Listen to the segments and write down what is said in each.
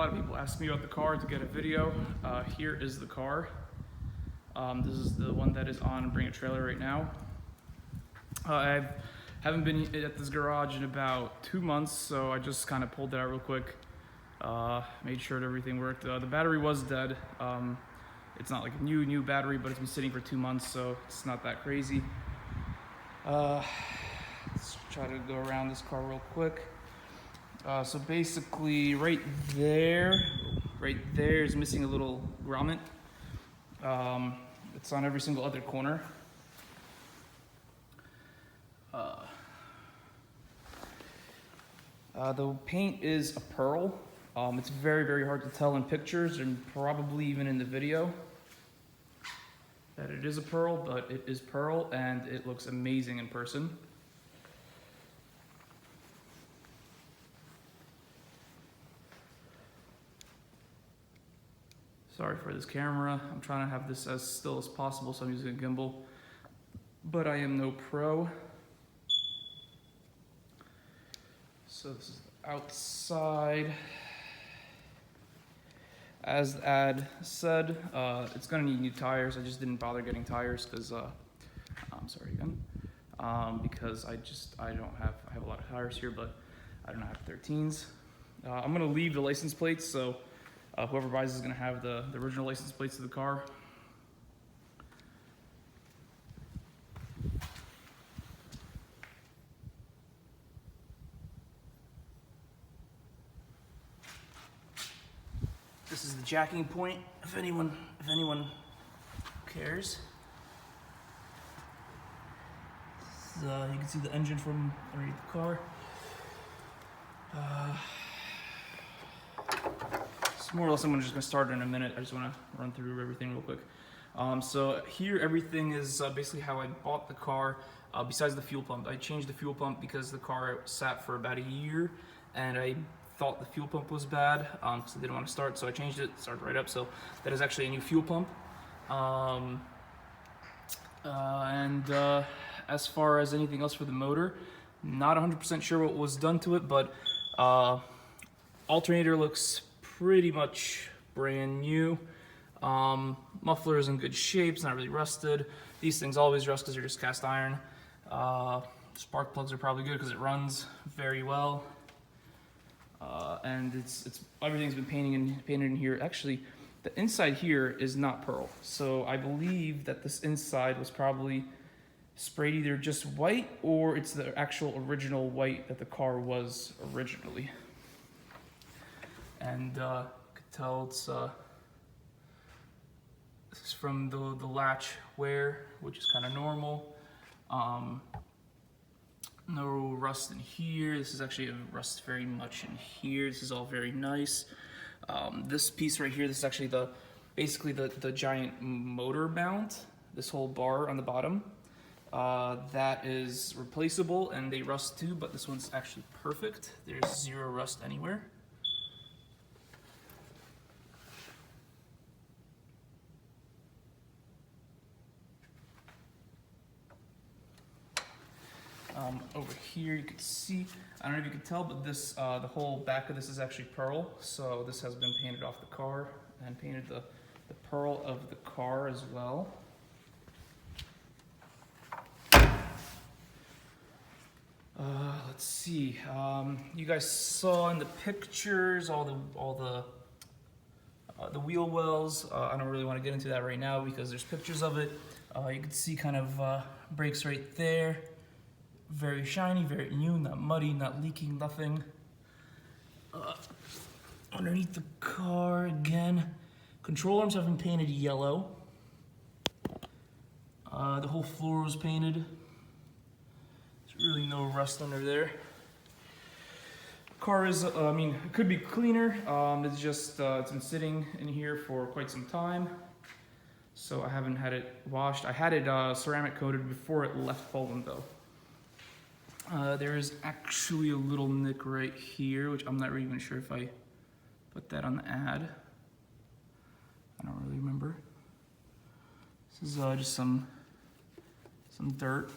lot of people ask me about the car to get a video. Here is the car. This is the one that is on Bring a Trailer right now. I haven't been at this garage in about 2 months, so I just kind of pulled it out real quick. Made sure that everything worked. The battery was dead. It's not like a new battery, but it's been sitting for 2 months, so it's not that crazy. Let's try to go around this car real quick. So basically right there is missing a little grommet. It's on every single other corner. The paint is a pearl. It's very hard to tell in pictures and probably even in the video that it is a pearl, but it is pearl and it looks amazing in person. Sorry for this camera. I'm trying to have this as still as possible, so I'm using a gimbal, but I am no pro. So this is the outside. As the ad said, it's gonna need new tires. I just didn't bother getting tires because, I'm sorry again, because I have a lot of tires here, but I don't have 13s. I'm gonna leave the license plates, so whoever buys is gonna have the original license plates of the car. This is the jacking point, if anyone cares. You can see the engine from underneath the car. So more or less, I'm just gonna start in a minute. I just wanna run through everything real quick. So here, everything is basically how I bought the car, besides the fuel pump. I changed the fuel pump because the car sat for about a year, and I thought the fuel pump was bad, because I didn't want to start, so I changed it, started right up. So that is actually a new fuel pump. As far as anything else for the motor, not 100% sure what was done to it, but alternator looks pretty much brand new. Muffler is in good shape, it's not really rusted. These things always rust because they're just cast iron. Spark plugs are probably good because it runs very well. And everything's been painted in here. Actually, the inside here is not pearl, so I believe that this inside was probably sprayed either just white or it's the actual original white that the car was originally. And you could tell this is from the latch wear, which is kind of normal. No rust in here. This is actually a rust very much in here. This is all very nice. This piece right here, this is actually basically the giant motor mount. This whole bar on the bottom, that is replaceable and they rust too, but this one's actually perfect. There's zero rust anywhere. Over here you can see, I don't know if you can tell, but this the whole back of this is actually pearl, so this has been painted off the car and painted the pearl of the car as well. Let's see, you guys saw in the pictures all the wheel wells. I don't really want to get into that right now because there's pictures of it. You can see kind of brakes right there. Very shiny, very new, not muddy, not leaking, nothing. Underneath the car again, control arms have been painted yellow. The whole floor was painted. There's really no rust under there. Car is, I mean, it could be cleaner. It's just, it's been sitting in here for quite some time, so I haven't had it washed. I had it ceramic coated before it left Poland though. There is actually a little nick right here, which I'm not really even sure if I put that on the ad. I don't really remember. This is just some dirt.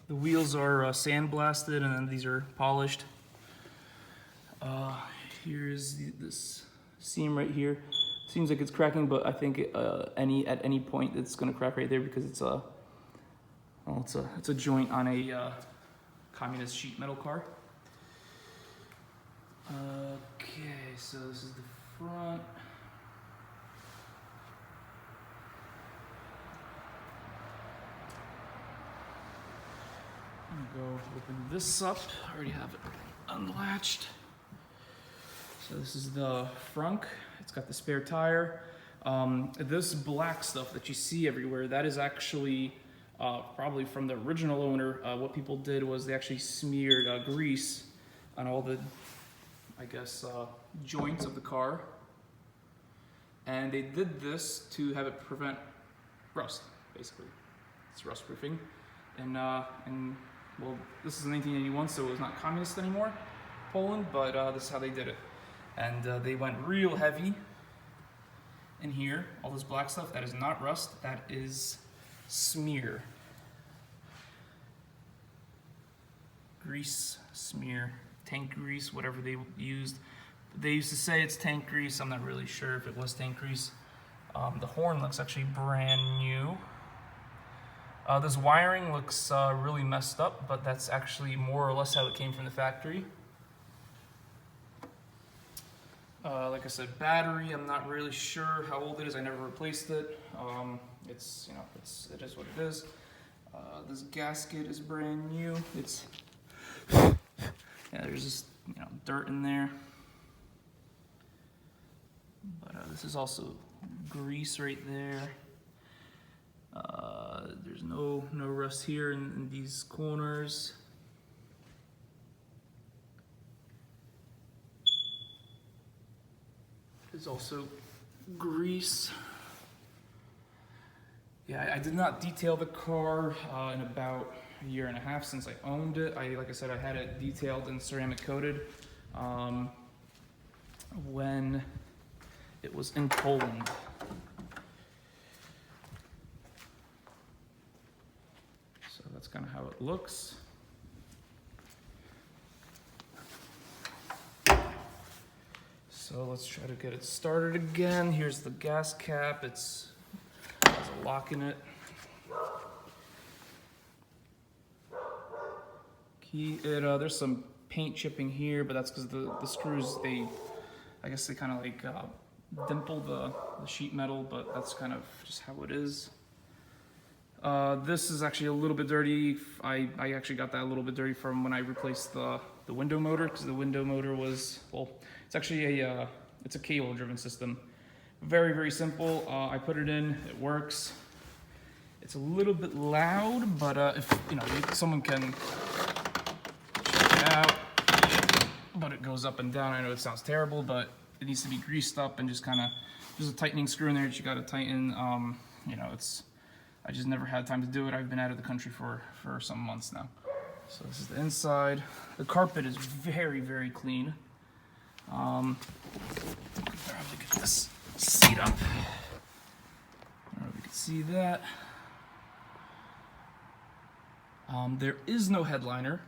The wheels are sandblasted and then these are polished. Here's this seam right here. Seems like it's cracking, but I think at any point it's gonna crack right there because it's a joint on a communist sheet metal car. Okay, so this is the front. I'm gonna go open this up. I already have it unlatched. So this is the frunk. It's got the spare tire. This black stuff that you see everywhere, that is actually probably from the original owner. What people did was they actually smeared grease on all the, I guess, joints of the car. And they did this to have it prevent rust, basically. It's rust proofing. And well, this is 1981, so it was not communist anymore, Poland, but this is how they did it. And they went real heavy in here. All this black stuff, that is not rust, that is smear. Grease, smear, tank grease, whatever they used. They used to say it's tank grease. I'm not really sure if it was tank grease. The horn looks actually brand new. This wiring looks really messed up, but that's actually more or less how it came from the factory. Like I said, battery, I'm not really sure how old it is. I never replaced it. It is what it is. This gasket is brand new. It's there's just dirt in there. But this is also grease right there. There's no rust here in these corners. There's also grease. Yeah, I did not detail the car in about a year and a half since I owned it. Like I said, I had it detailed and ceramic coated when it was in Poland. So that's kind of how it looks. So let's try to get it started again. Here's the gas cap. It has a lock in it. Key. There's some paint chipping here, but that's because the screws, I guess they kind of like dimple the sheet metal, but that's kind of just how it is. This is actually a little bit dirty. I actually got that a little bit dirty from when I replaced the window motor, because the window motor was, well, it's actually it's a cable driven system. Very, very simple. I put it in, it works. It's a little bit loud, but if someone can check it out. But it goes up and down. I know it sounds terrible, but it needs to be greased up and just kind of, there's a tightening screw in there that you got to tighten. I just never had time to do it. I've been out of the country for some months now. So this is the inside. The carpet is very, very clean. Probably get this seat up. I don't know if you can see that. There is no headliner,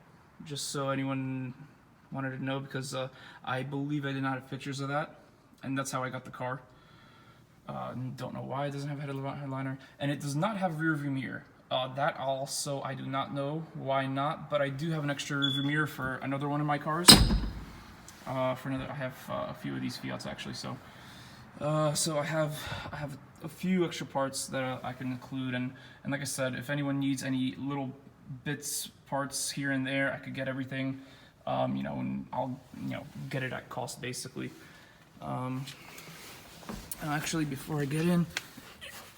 just so anyone wanted to know, because I believe I did not have pictures of that, and that's how I got the car. Don't know why it doesn't have a headliner, and it does not have rear view mirror. That also, I do not know why not, but I do have an extra rear view mirror for another one of my cars. I have a few of these Fiats actually, so I have a few extra parts that I can include, and like I said, if anyone needs any little bits, parts here and there, I could get everything, and I'll get it at cost basically. And actually, before I get in,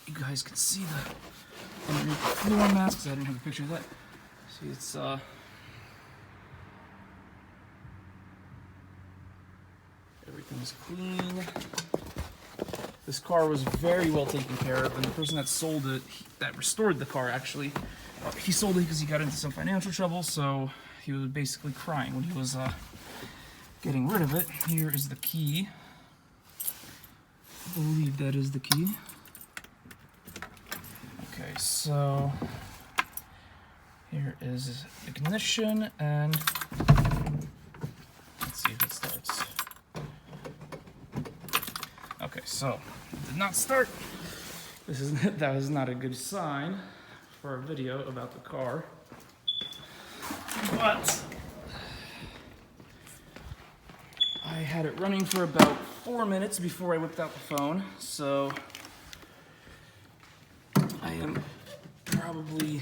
you guys can see the underneath the floor mats, because I didn't have a picture of that. See, it's everything's clean. This car was very well taken care of, and the person that sold it, that restored the car actually, he sold it because he got into some financial trouble, so he was basically crying when he was getting rid of it. Here is the key. I believe that is the key. Okay, so here is ignition, and let's see if it starts. so it did not start. That was not a good sign for a video about the car. But I had it running for about 4 minutes before I whipped out the phone, so I am probably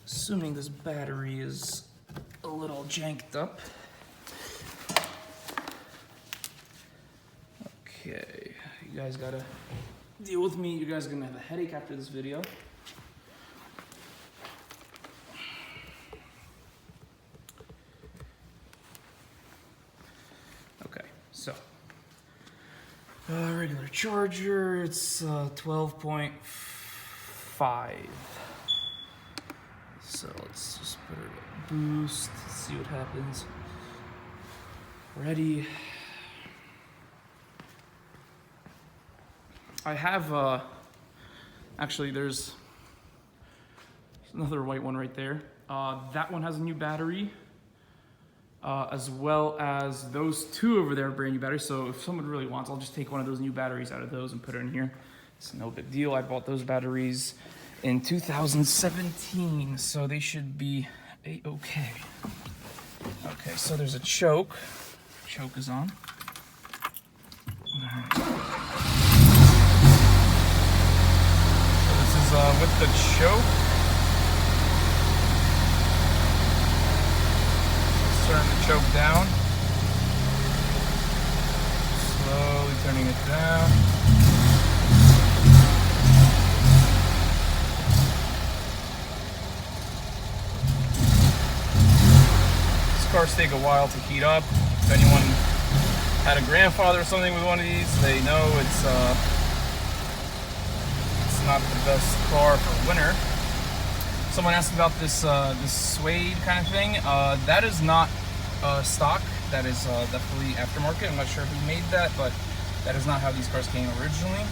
assuming this battery is a little janked up. Okay, you guys gotta deal with me. You guys are gonna have a headache after this video. Okay, so regular charger, it's 12.5. So let's just put it at boost, see what happens. Ready. I have, actually there's another white one right there. That one has a new battery, as well as those two over there are brand new batteries. So if someone really wants, I'll just take one of those new batteries out of those and put it in here. It's no big deal. I bought those batteries in 2017, so they should be a-okay. Okay, so there's a choke. Choke is on. All right. So this is with the choke. Let's turn the choke down. Slowly turning it down. Cars take a while to heat up. If anyone had a grandfather or something with one of these, they know it's not the best car for winter. Someone asked about this this suede kind of thing. That is not stock. That is definitely aftermarket. I'm not sure who made that, but that is not how these cars came originally.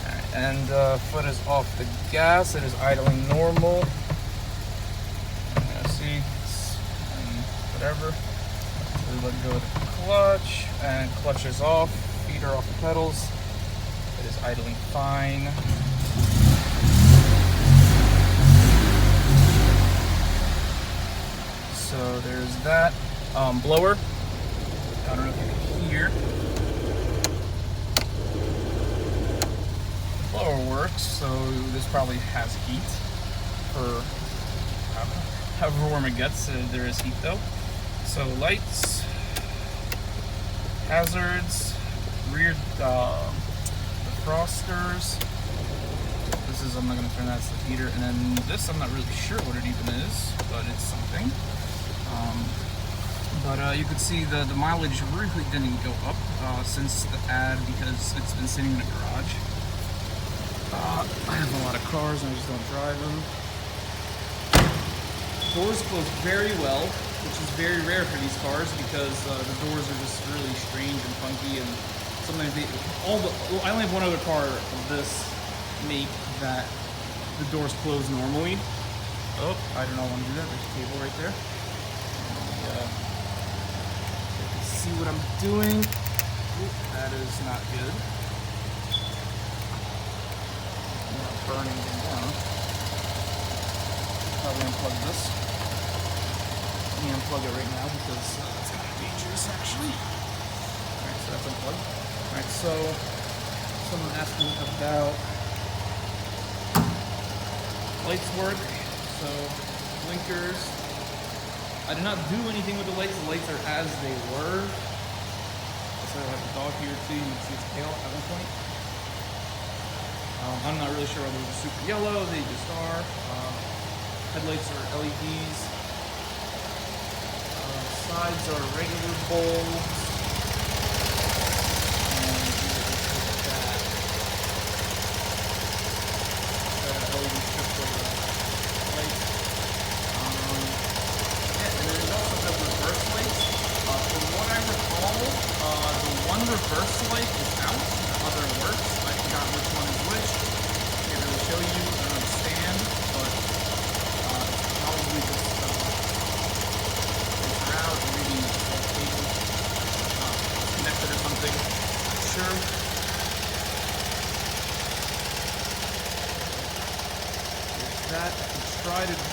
All right, and foot is off the gas. It is idling normal. Whatever. We let go of the clutch, and clutch is off. Feet are off the pedals. It is idling fine. So there's that. Blower. I don't know if you can hear. The blower works, so this probably has heat for however warm it gets. There is heat though. So lights, hazards, rear defrosters. This is, I'm not going to turn that, it's the heater. And then this, I'm not really sure what it even is, but it's something. You could see the mileage really didn't go up since the ad because it's been sitting in a garage. I have a lot of cars and I just don't drive them. Doors close very well, which is very rare for these cars because the doors are just really strange and funky, and sometimes I only have one other car of this make that the doors close normally. Oh, I do not want to do that. There's a cable right there. And, you can see what I'm doing. Ooh, that is not good. I'm not burning them down. Probably unplug this. Let me unplug it right now because it's kind of dangerous actually. Alright, so that's unplugged. Alright, so someone asked me about lights work. So blinkers. I did not do anything with the lights. The lights are as they were. So I have the dog here too. You can see its tail at one point. I'm not really sure whether they're super yellow. They just are. Headlights are LEDs. Sides are regular bulbs. And that. LED strip for the lights. Yeah, and then it also has reverse lights. From what I recall, the one reverse light is out, the other works. I forgot which one is which. I can't really show you. I don't understand, but it's probably just out and maybe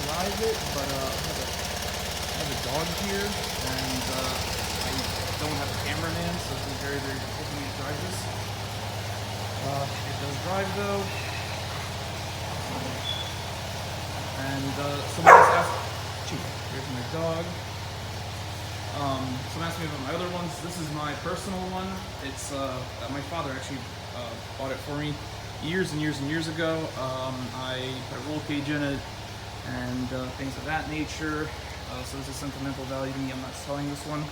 drive it, but I have a dog here, and I don't have a cameraman, so it's been very, very difficult for me to drive this. It does drive though. And someone else asked, here's my dog. Someone asked me about my other ones. This is my personal one. It's my father actually bought it for me years and years and years ago. I put a roll cage in it and things of that nature. So this is sentimental value to me. I'm not selling this one.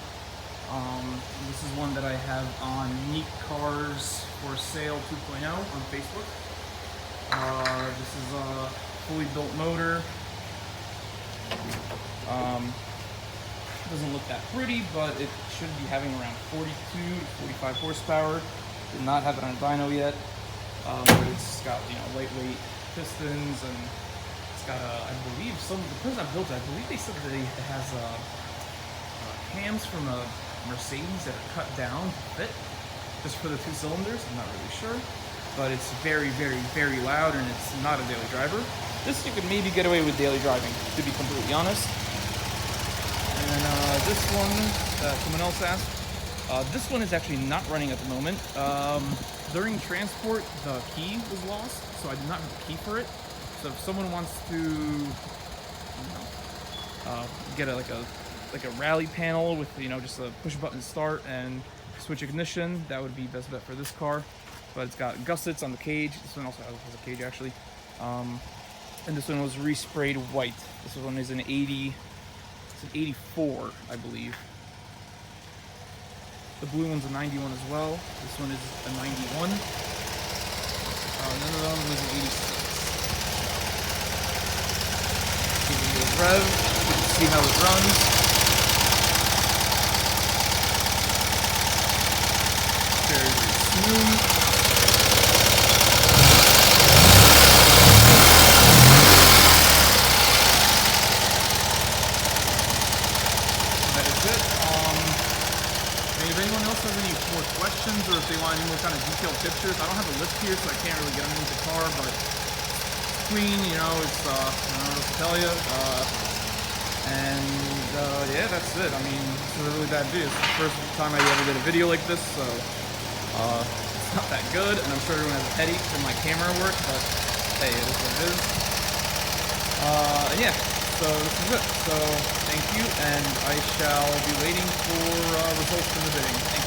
This is one that I have on Neat Cars for Sale 2.0 on Facebook. This is a fully built motor. Doesn't look that pretty, but it should be having around 42 to 45 horsepower. Did not have it on dyno yet, but it's got, you know, lightweight pistons, and it's got I believe the person that built it, I believe they said that it has cams from a Mercedes that are cut down to fit just for the 2 cylinders. I'm not really sure, but it's very, very, very loud, and it's not a daily driver. This you could maybe get away with daily driving, to be completely honest. And this one, someone else asked, this one is actually not running at the moment. During transport, the key was lost, so I did not have a key for it. So if someone wants to, you know, get like a rally panel with, you know, just a push button start and switch ignition, that would be best bet for this car. But it's got gussets on the cage. This one also has a cage actually. And this one was resprayed white. This one is an 80. It's an 84, I believe. The blue one's a 91 as well. This one is a 91. None of them was an 86. Give it a rev. You can see how it runs. Very, very smooth. If anyone else has any more questions, or if they want any more kind of detailed pictures, I don't have a list here, so I can't really get underneath the car, but clean, you know, it's, I don't know what to tell you. Yeah, that's it. I mean, this is a really bad video. It's the first time I ever did a video like this, so it's not that good, and I'm sure everyone has a headache from my camera work, but hey, it is what it is. And yeah. So this is it. So thank you, and I shall be waiting for results from the bidding. Thank you.